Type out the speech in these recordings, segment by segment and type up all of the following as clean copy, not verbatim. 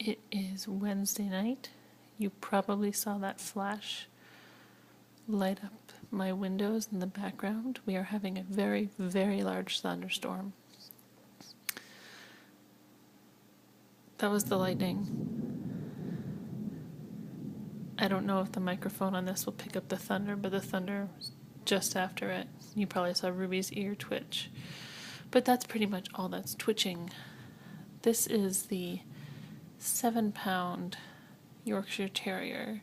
It is Wednesday night. You probably saw that flash light up my windows in the background. We are having a very, very large thunderstorm. That was the lightning. I don't know if the microphone on this will pick up the thunder, but the thunder just after it. You probably saw Ruby's ear twitch. But that's pretty much all that's twitching. This is the 7-pound Yorkshire Terrier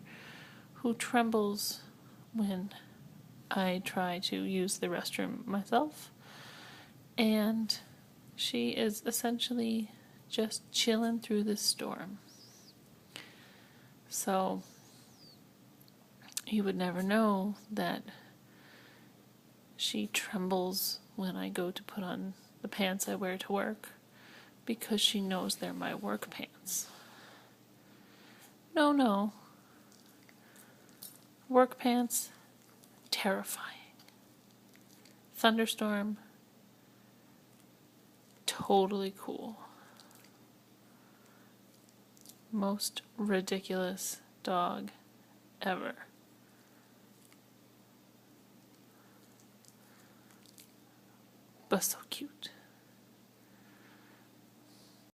who trembles when I try to use the restroom myself. And she is essentially just chilling through this storm. So you would never know that she trembles when I go to put on the pants I wear to work, because she knows they're my work pants. No. Work pants, terrifying. Thunderstorm, totally cool. Most ridiculous dog ever. But so cute.